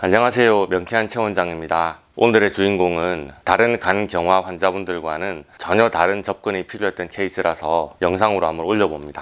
안녕하세요. 명쾌한 최원장입니다. 오늘의 주인공은 다른 간경화 환자분들과는 전혀 다른 접근이 필요했던 케이스라서 영상으로 한번 올려봅니다.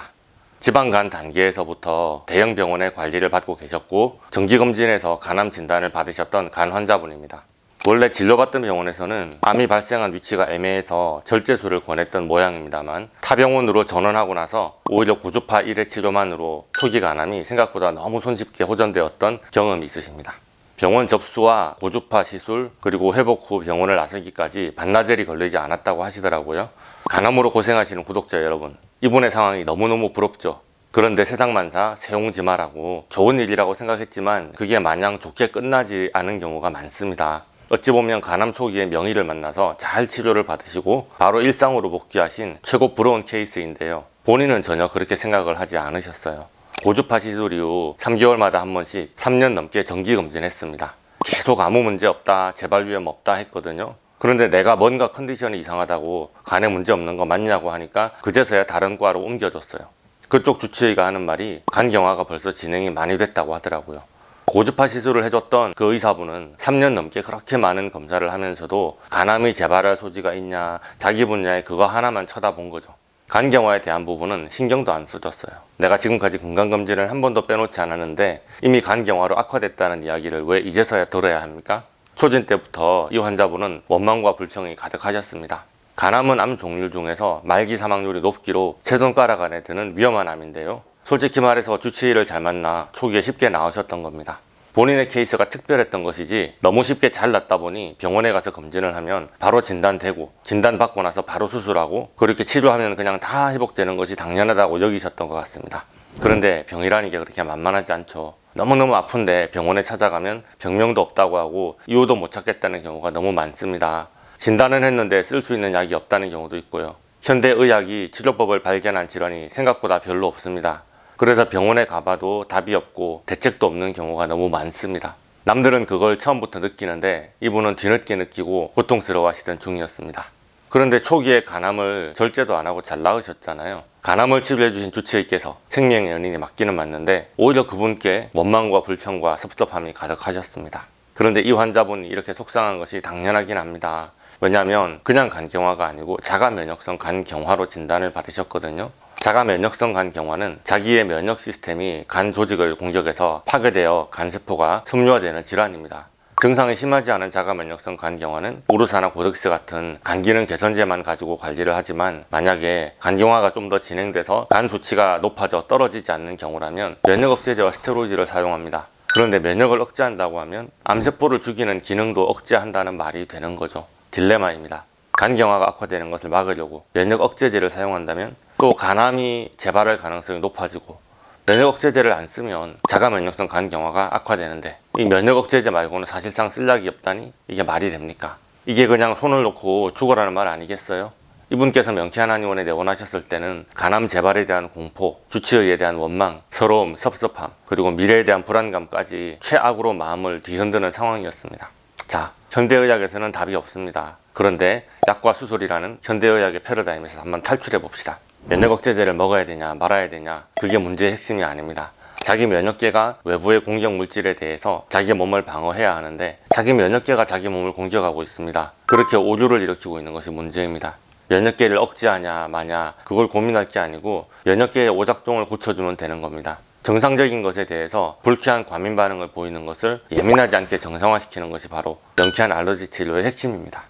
지방간 단계에서부터 대형 병원의 관리를 받고 계셨고 정기검진에서 간암 진단을 받으셨던 간 환자분입니다. 원래 진료받던 병원에서는 암이 발생한 위치가 애매해서 절제술을 권했던 모양입니다만 타병원으로 전원하고 나서 오히려 고주파 1회 치료만으로 초기 간암이 생각보다 너무 손쉽게 호전되었던 경험이 있으십니다. 병원 접수와 고주파 시술 그리고 회복 후 병원을 나서기까지 반나절이 걸리지 않았다고 하시더라고요. 간암으로 고생하시는 구독자 여러분, 이분의 상황이 너무너무 부럽죠. 그런데 세상만사 세옹지마라고 좋은 일이라고 생각했지만 그게 마냥 좋게 끝나지 않은 경우가 많습니다. 어찌 보면 간암 초기에 명의를 만나서 잘 치료를 받으시고 바로 일상으로 복귀하신 최고 부러운 케이스인데요. 본인은 전혀 그렇게 생각을 하지 않으셨어요. 고주파 시술 이후 3개월마다 한 번씩 3년 넘게 정기검진했습니다. 계속 아무 문제 없다, 재발 위험 없다 했거든요. 그런데 내가 뭔가 컨디션이 이상하다고 간에 문제 없는 거 맞냐고 하니까 그제서야 다른 과로 옮겨줬어요. 그쪽 주치의가 하는 말이 간경화가 벌써 진행이 많이 됐다고 하더라고요. 고주파 시술을 해줬던 그 의사분은 3년 넘게 그렇게 많은 검사를 하면서도 간암이 재발할 소지가 있냐 자기 분야에 그거 하나만 쳐다본 거죠. 간경화에 대한 부분은 신경도 안 써줬어요. 내가 지금까지 건강검진을 한 번도 빼놓지 않았는데 이미 간경화로 악화됐다는 이야기를 왜 이제서야 들어야 합니까? 초진 때부터 이 환자분은 원망과 불평이 가득하셨습니다. 간암은 암 종류 중에서 말기 사망률이 높기로 최종가락 안에 드는 위험한 암인데요. 솔직히 말해서 주치의를 잘 만나 초기에 쉽게 나으셨던 겁니다. 본인의 케이스가 특별했던 것이지 너무 쉽게 잘 낫다 보니 병원에 가서 검진을 하면 바로 진단되고 진단받고 나서 바로 수술하고 그렇게 치료하면 그냥 다 회복되는 것이 당연하다고 여기셨던 것 같습니다. 그런데 병이라는 게 그렇게 만만하지 않죠. 너무너무 아픈데 병원에 찾아가면 병명도 없다고 하고 이유도 못 찾겠다는 경우가 너무 많습니다. 진단은 했는데 쓸 수 있는 약이 없다는 경우도 있고요. 현대의학이 치료법을 발견한 질환이 생각보다 별로 없습니다. 그래서 병원에 가봐도 답이 없고 대책도 없는 경우가 너무 많습니다. 남들은 그걸 처음부터 느끼는데 이분은 뒤늦게 느끼고 고통스러워 하시던 중이었습니다. 그런데 초기에 간암을 절제도 안 하고 잘 나으셨잖아요. 간암을 치료해 주신 주치의께서 생명의 연인이 맞기는 맞는데 오히려 그분께 원망과 불평과 섭섭함이 가득하셨습니다. 그런데 이 환자분이 이렇게 속상한 것이 당연하긴 합니다. 왜냐하면 그냥 간경화가 아니고 자가면역성 간경화로 진단을 받으셨거든요. 자가면역성 간경화는 자기의 면역 시스템이 간 조직을 공격해서 파괴되어 간세포가 섬유화되는 질환입니다. 증상이 심하지 않은 자가면역성 간경화는 오르사나 고덱스 같은 간기능 개선제만 가지고 관리를 하지만 만약에 간경화가 좀 더 진행돼서 간 수치가 높아져 떨어지지 않는 경우라면 면역 억제제와 스테로이드를 사용합니다. 그런데 면역을 억제한다고 하면 암세포를 죽이는 기능도 억제한다는 말이 되는 거죠. 딜레마입니다. 간경화가 악화되는 것을 막으려고 면역 억제제를 사용한다면 또 간암이 재발할 가능성이 높아지고 면역 억제제를 안 쓰면 자가면역성 간경화가 악화되는데 이 면역 억제제 말고는 사실상 쓸 약이 없다니 이게 말이 됩니까? 이게 그냥 손을 놓고 죽어라는 말 아니겠어요? 이분께서 명쾌한 한의원에 내원하셨을 때는 간암 재발에 대한 공포, 주치의에 대한 원망, 서러움, 섭섭함 그리고 미래에 대한 불안감까지 최악으로 마음을 뒤흔드는 상황이었습니다. 자, 현대의학에서는 답이 없습니다. 그런데 약과 수술이라는 현대의학의 패러다임에서 한번 탈출해 봅시다. 면역 억제제를 먹어야 되냐 말아야 되냐 그게 문제의 핵심이 아닙니다. 자기 면역계가 외부의 공격 물질에 대해서 자기 몸을 방어해야 하는데 자기 면역계가 자기 몸을 공격하고 있습니다. 그렇게 오류를 일으키고 있는 것이 문제입니다. 면역계를 억제하냐 마냐 그걸 고민할 게 아니고 면역계의 오작동을 고쳐주면 되는 겁니다. 정상적인 것에 대해서 불쾌한 과민 반응을 보이는 것을 예민하지 않게 정상화시키는 것이 바로 명쾌한 알러지 치료의 핵심입니다.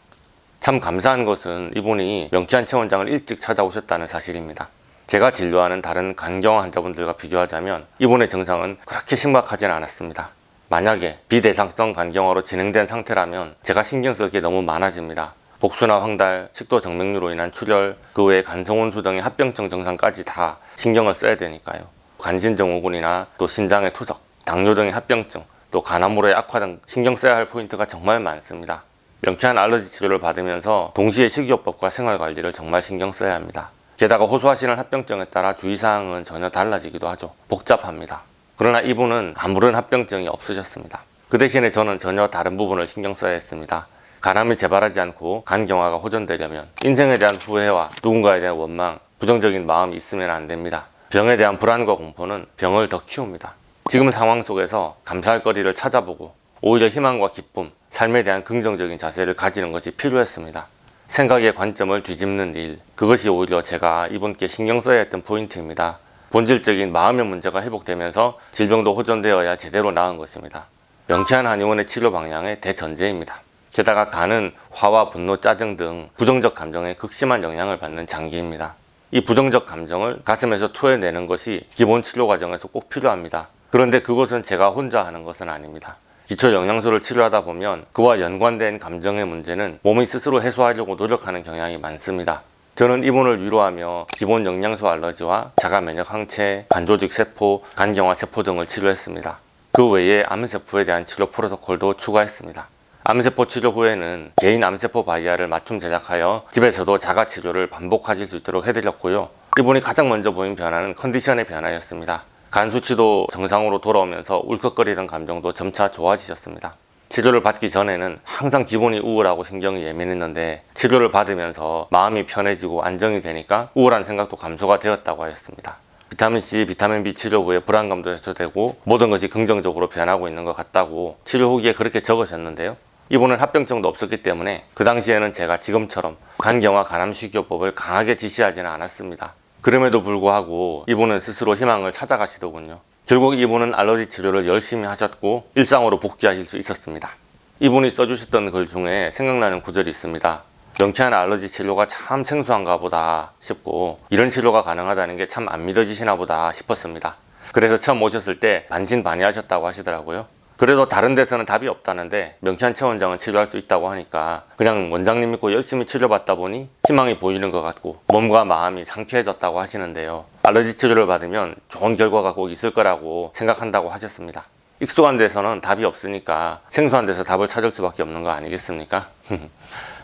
참 감사한 것은 이분이 명쾌한 최원장을 일찍 찾아오셨다는 사실입니다. 제가 진료하는 다른 간경화 환자분들과 비교하자면 이분의 증상은 그렇게 심각하진 않았습니다. 만약에 비대상성 간경화로 진행된 상태라면 제가 신경 쓸 게 너무 많아집니다. 복수나 황달, 식도 정맥류로 인한 출혈, 그 외에 간성혼수 등의 합병증 증상까지 다 신경을 써야 되니까요. 간신증후군이나 또 신장의 투석, 당뇨 등의 합병증, 또 간암으로의 악화 등 신경 써야 할 포인트가 정말 많습니다. 명쾌한 알러지 치료를 받으면서 동시에 식이요법과 생활관리를 정말 신경 써야 합니다. 게다가 호소하시는 합병증에 따라 주의사항은 전혀 달라지기도 하죠. 복잡합니다. 그러나 이분은 아무런 합병증이 없으셨습니다. 그 대신에 저는 전혀 다른 부분을 신경 써야 했습니다. 간암이 재발하지 않고 간경화가 호전되려면 인생에 대한 후회와 누군가에 대한 원망, 부정적인 마음이 있으면 안 됩니다. 병에 대한 불안과 공포는 병을 더 키웁니다. 지금 상황 속에서 감사할 거리를 찾아보고 오히려 희망과 기쁨, 삶에 대한 긍정적인 자세를 가지는 것이 필요했습니다. 생각의 관점을 뒤집는 일, 그것이 오히려 제가 이분께 신경 써야 했던 포인트입니다. 본질적인 마음의 문제가 회복되면서 질병도 호전되어야 제대로 나은 것입니다. 명쾌한 한의원의 치료 방향의 대전제입니다. 게다가 간은 화와 분노, 짜증 등 부정적 감정에 극심한 영향을 받는 장기입니다. 이 부정적 감정을 가슴에서 토해내는 것이 기본 치료 과정에서 꼭 필요합니다. 그런데 그것은 제가 혼자 하는 것은 아닙니다. 기초 영양소를 치료하다 보면 그와 연관된 감정의 문제는 몸이 스스로 해소하려고 노력하는 경향이 많습니다. 저는 이분을 위로하며 기본 영양소 알러지와 자가 면역 항체, 간조직 세포, 간경화 세포 등을 치료했습니다. 그 외에 암세포에 대한 치료 프로토콜도 추가했습니다. 암세포 치료 후에는 개인 암세포 바이아를 맞춤 제작하여 집에서도 자가 치료를 반복하실 수 있도록 해드렸고요. 이분이 가장 먼저 보인 변화는 컨디션의 변화였습니다. 간 수치도 정상으로 돌아오면서 울컥거리던 감정도 점차 좋아지셨습니다. 치료를 받기 전에는 항상 기분이 우울하고 신경이 예민했는데 치료를 받으면서 마음이 편해지고 안정이 되니까 우울한 생각도 감소가 되었다고 하였습니다. 비타민C, 비타민B 치료 후에 불안감도 해소되고 모든 것이 긍정적으로 변하고 있는 것 같다고 치료 후기에 그렇게 적으셨는데요. 이분은 합병증도 없었기 때문에 그 당시에는 제가 지금처럼 간경화 간암식이요법을 강하게 지시하지는 않았습니다. 그럼에도 불구하고 이분은 스스로 희망을 찾아가시더군요. 결국 이분은 알러지 치료를 열심히 하셨고 일상으로 복귀하실 수 있었습니다. 이분이 써주셨던 글 중에 생각나는 구절이 있습니다. 명쾌한 알러지 치료가 참 생소한가 보다 싶고 이런 치료가 가능하다는 게 참 안 믿어지시나 보다 싶었습니다. 그래서 처음 오셨을 때 반신반의하셨다고 하시더라고요. 그래도 다른 데서는 답이 없다는데 명쾌한 체원장은 치료할 수 있다고 하니까 그냥 원장님 믿고 열심히 치료받다 보니 희망이 보이는 것 같고 몸과 마음이 상쾌해졌다고 하시는데요. 알러지 치료를 받으면 좋은 결과가 꼭 있을 거라고 생각한다고 하셨습니다. 익숙한 데서는 답이 없으니까 생소한 데서 답을 찾을 수밖에 없는 거 아니겠습니까?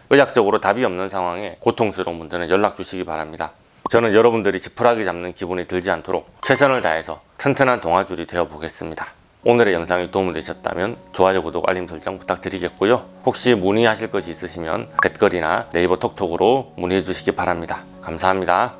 의학적으로 답이 없는 상황에 고통스러운 분들은 연락 주시기 바랍니다. 저는 여러분들이 지푸라기 잡는 기분이 들지 않도록 최선을 다해서 튼튼한 동아줄이 되어 보겠습니다. 오늘의 영상이 도움이 되셨다면 좋아요, 구독, 알림 설정 부탁드리겠고요. 혹시 문의하실 것이 있으시면 댓글이나 네이버 톡톡으로 문의해 주시기 바랍니다. 감사합니다.